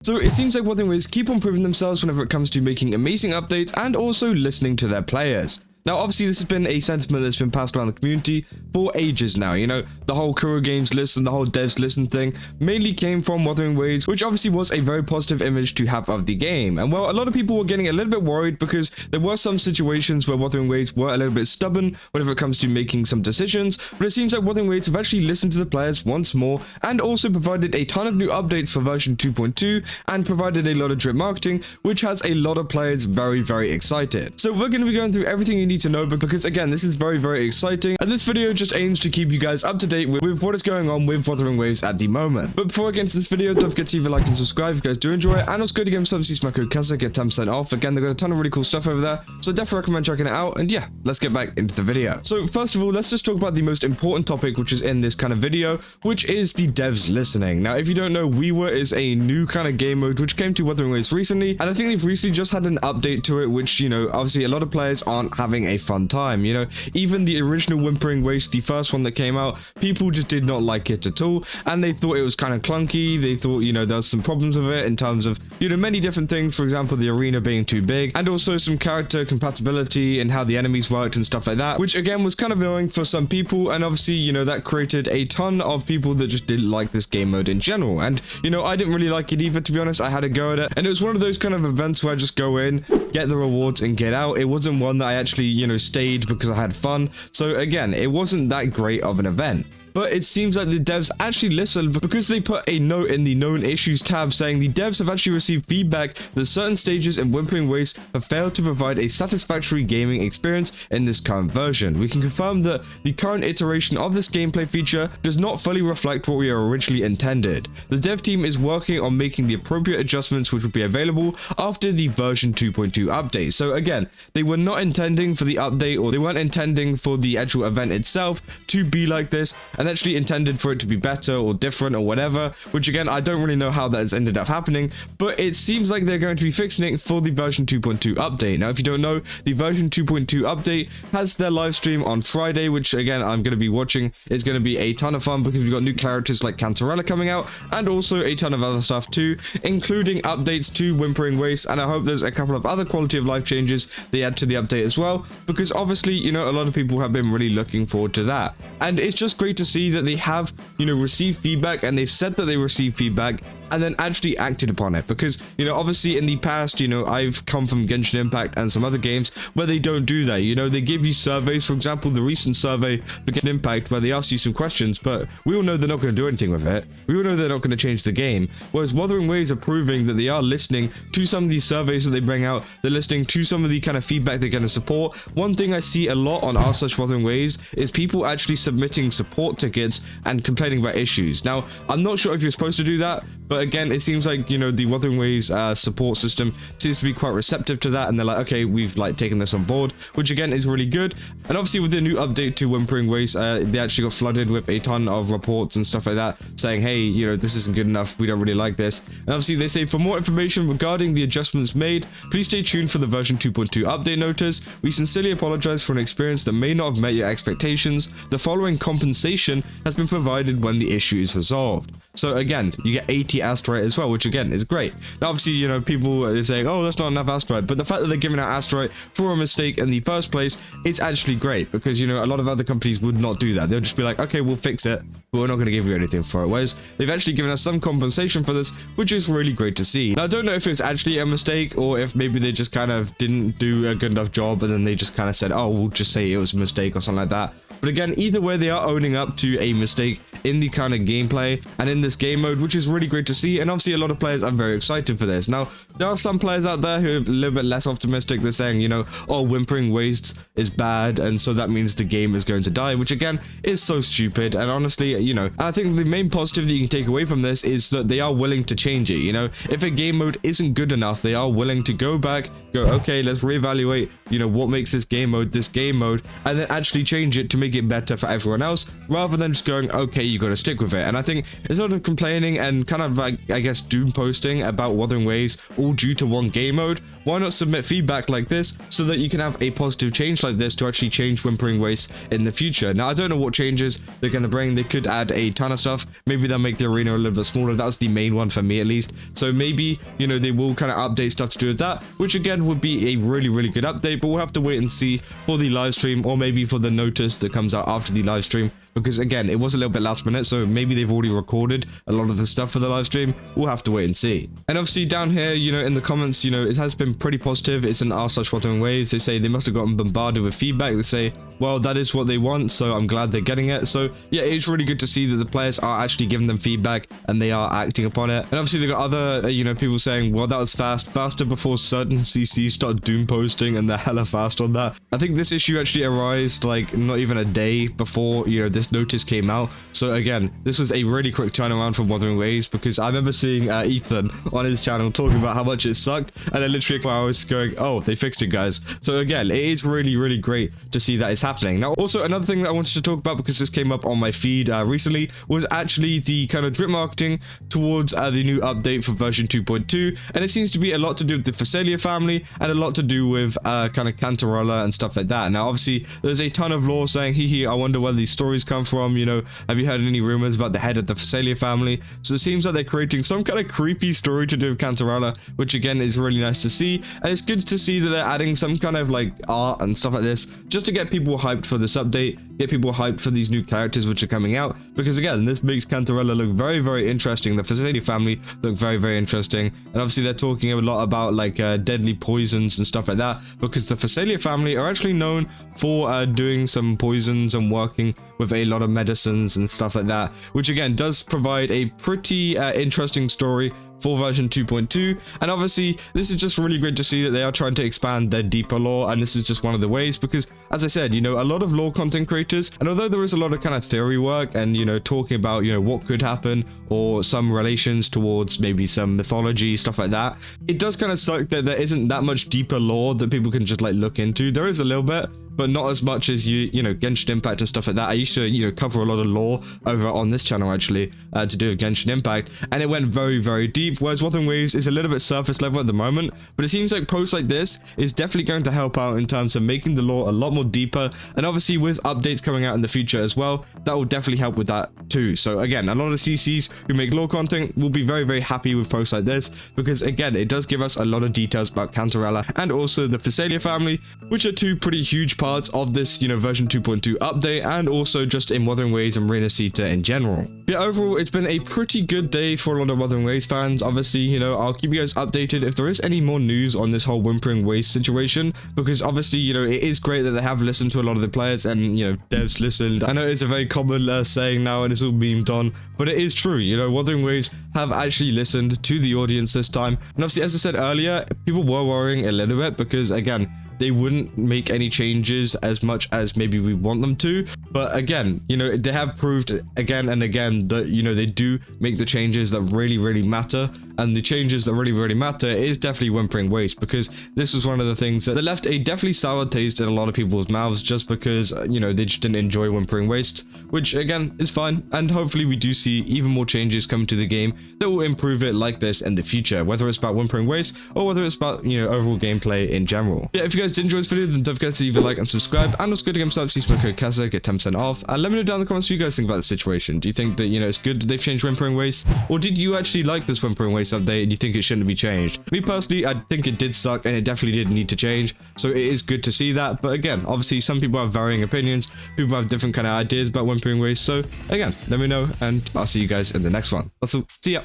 So it seems like Wuthering Waves keep on proving themselves whenever it comes to making amazing updates and also listening to their players. Now, obviously, this has been a sentiment that's been passed around the community for ages now. You know, the whole Kuro Games listen, the whole devs listen thing mainly came from Wuthering Waves, which obviously was a very positive image to have of the game. And well, a lot of people were getting a little bit worried because there were some situations where Wuthering Waves were a little bit stubborn whenever it comes to making some decisions. But it seems like Wuthering Waves have actually listened to the players once more and also provided a ton of new updates for version 2.2 and provided a lot of drip marketing, which has a lot of players very, very excited. So we're going to be going through everything you need to know, because again, this is very, very exciting, and this video just aims to keep you guys up to date with what is going on with Wuthering Waves at the moment. But before I get into this video, don't forget to leave a like and subscribe if you guys do enjoy it, and also go to Game Subs, use my code CASA, get 10% off. Again, they've got a ton of really cool stuff over there, so I definitely recommend checking it out. And yeah, let's get back into the video. So first of all, let's just talk about the most important topic which is in this kind of video, which is the devs listening. Now, if you don't know, wuwa is a new kind of game mode which came to Wuthering Waves recently, and I think they've recently just had an update to it, which, you know, obviously a lot of players aren't having a fun time. You know, even the original Whimpering Wastes, the first one that came out, people just did not like it at all, and they thought it was kind of clunky. They thought, you know, there was some problems with it in terms of, you know, many different things. For example, the arena being too big, and also some character compatibility and how the enemies worked and stuff like that, which again was kind of annoying for some people. And obviously, you know, that created a ton of people that just didn't like this game mode in general. And, you know, I didn't really like it either, to be honest. I had a go at it, and it was one of those kind of events where I just go in, get the rewards, and get out. It wasn't one that I actually, you know, stayed because I had fun. So again, it wasn't that great of an event. But it seems like the devs actually listened, because they put a note in the known issues tab saying the devs have actually received feedback that certain stages in Whimpering Wastes have failed to provide a satisfactory gaming experience in this current version. We can confirm that the current iteration of this gameplay feature does not fully reflect what we originally intended. The dev team is working on making the appropriate adjustments which will be available after the version 2.2 update. So again, they were not intending for the update, or they weren't intending for the actual event itself to be like this, and actually intended for it to be better or different or whatever, which again, I don't really know how that has ended up happening, but it seems like they're going to be fixing it for the version 2.2 update. Now, if you don't know, the version 2.2 update has their live stream on Friday, which again, I'm going to be watching. It's going to be a ton of fun because we've got new characters like Cantarella coming out, and also a ton of other stuff too, including updates to Whimpering Wastes, and I hope there's a couple of other quality of life changes they add to the update as well, because obviously, you know, a lot of people have been really looking forward to that. And it's just great to see that they have, you know, received feedback, and they've said that they received feedback and then actually acted upon it. Because, you know, obviously in the past, you know, I've come from Genshin Impact and some other games where they don't do that. You know, they give you surveys. For example, the recent survey for Genshin Impact, where they ask you some questions, but we all know they're not going to do anything with it. We all know they're not going to change the game. Whereas Wuthering Waves are proving that they are listening to some of these surveys that they bring out. They're listening to some of the kind of feedback they're going to support. One thing I see a lot on r/Wuthering Waves is people actually submitting support tickets and complaining about issues. Now, I'm not sure if you're supposed to do that, but again, it seems like, you know, the Wuthering Waves support system seems to be quite receptive to that, and they're like, okay, we've like taken this on board, which again is really good. And obviously with the new update to Whimpering Wastes, they actually got flooded with a ton of reports and stuff like that saying, hey, you know, this isn't good enough, we don't really like this. And obviously they say, for more information regarding the adjustments made, please stay tuned for the version 2.2 update notice. We sincerely apologize for an experience that may not have met your expectations. The following compensation has been provided when the issue is resolved. So again, you get 80 asteroid as well, which again is great. Now obviously, you know, people are saying, oh, that's not enough asteroid, but the fact that they're giving out asteroid for a mistake in the first place is actually great, because, you know, a lot of other companies would not do that. They'll just be like, okay, we'll fix it, but we're not going to give you anything for it. Whereas they've actually given us some compensation for this, which is really great to see. Now, I don't know if it's actually a mistake, or if maybe they just kind of didn't do a good enough job, and then they just kind of said, oh, we'll just say it was a mistake or something like that. But again, either way, they are owning up to a mistake in the kind of gameplay and in this game mode, which is really great to see. And obviously a lot of players are very excited for this. Now, there are some players out there who are a little bit less optimistic. They're saying, you know, oh, Whimpering Wastes is bad, and so that means the game is going to die, which again is so stupid. And honestly, you know, I think the main positive that you can take away from this is that they are willing to change it. You know, if a game mode isn't good enough, they are willing to go back, go, okay, let's reevaluate, you know, what makes this game mode, and then actually change it to make it better for everyone else, rather than just going, okay, you got to stick with it. And I think instead of complaining and kind of like, I guess, doom posting about Wuthering Waves all due to one game mode, why not submit feedback like this so that you can have a positive change like this to actually change Whimpering Wastes in the future. Now, I don't know what changes they're going to bring. They could add a ton of stuff. Maybe they'll make the arena a little bit smaller. That was the main one for me, at least. So maybe, you know, they will kind of update stuff to do with that, which again would be a really good update, but we'll have to wait and see for the live stream, or maybe for the notice that comes out after the live stream, because again, it was a little bit last minute, so maybe they've already recorded a lot of the stuff for the live stream. We'll have to wait and see. And obviously down here, you know, in the comments, you know, it has been pretty positive. It's an r/Wuthering Waves. They say they must have gotten bombarded with feedback. They say, well, that is what they want, so I'm glad they're getting it. So yeah, it's really good to see that the players are actually giving them feedback and they are acting upon it. And obviously they got other, you know, people saying, well, that was faster before certain CCs start doom posting, and they're hella fast on that. I think this issue actually arose like not even a day before, you know, this notice came out. So again, this was a really quick turnaround from Wuthering Waves, because I remember seeing Ethan on his channel talking about how much it sucked, and then literally I was going, oh, they fixed it, guys. So again, it is really great to see that it's happening. Now, also another thing that I wanted to talk about, because this came up on my feed recently, was actually the kind of drip marketing towards the new update for version 2.2, and it seems to be a lot to do with the Phasalia family and a lot to do with kind of Cantarella and stuff like that. Now, obviously, there's a ton of lore saying, hee, I wonder where these stories come from. You know, have you heard any rumors about the head of the Phasalia family? So it seems like they're creating some kind of creepy story to do with Cantarella, which again is really nice to see. And it's good to see that they're adding some kind of like art and stuff like this, just to get people hyped for this update, get people hyped for these new characters which are coming out, because again, this makes Cantarella look very interesting. The Phasalia family look very interesting, and obviously they're talking a lot about like deadly poisons and stuff like that, because the Phasalia family are actually known for doing some poisons and working with a lot of medicines and stuff like that, which again does provide a pretty interesting story for version 2.2. And obviously this is just really great to see that they are trying to expand their deeper lore, and this is just one of the ways, because as I said, you know, a lot of lore content creators, and although there is a lot of kind of theory work and, you know, talking about, you know, what could happen or some relations towards maybe some mythology, stuff like that, it does kind of suck that there isn't that much deeper lore that people can just like look into. There is a little bit, but not as much as you know, Genshin Impact and stuff like that. I used to, you know, cover a lot of lore over on this channel actually to do with Genshin Impact, and it went very deep, whereas Wuthering Waves is a little bit surface level at the moment. But it seems like posts like this is definitely going to help out in terms of making the lore a lot more deeper, and obviously with updates coming out in the future as well, that will definitely help with that too. So again, a lot of CCs who make lore content will be very happy with posts like this, because again, it does give us a lot of details about Cantarella and also the Phasalia family, which are two pretty huge parts of this, you know, version 2.2 update, and also just in Wuthering Waves and Rena Sita in general. Yeah, overall, it's been a pretty good day for a lot of Wuthering Waves fans. Obviously, you know, I'll keep you guys updated if there is any more news on this whole Whimpering Wastes situation, because obviously, you know, it is great that they have listened to a lot of the players and, you know, devs listened. I know it's a very common saying now, and it's all memed on, but it is true. You know, Wuthering Waves have actually listened to the audience this time. And obviously, as I said earlier, people were worrying a little bit, because again, they wouldn't make any changes as much as maybe we want them to. But again, you know, they have proved again and again that, you know, they do make the changes that really matter. And the changes that really matter is definitely Whimpering Wastes, because this was one of the things that left a definitely sour taste in a lot of people's mouths, just because, you know, they just didn't enjoy Whimpering Wastes, which again is fine. And hopefully we do see even more changes coming to the game that will improve it like this in the future, whether it's about Whimpering Wastes or whether it's about, you know, overall gameplay in general. Yeah, if you guys did enjoy this video, then don't forget to leave a like and subscribe, and also go to GameStop, see my code CASA, get 10% off, and let me know down in the comments what you guys think about the situation. Do you think that, you know, it's good that they've changed Whimpering Wastes, or did you actually like this Whimpering Wastes update and you think it shouldn't be changed? Me personally, I think it did suck and it definitely did need to change, so it is good to see that. But again, obviously some people have varying opinions, people have different kind of ideas about Whimpering Wastes, so again, let me know, and I'll see you guys in the next one. Also, see ya.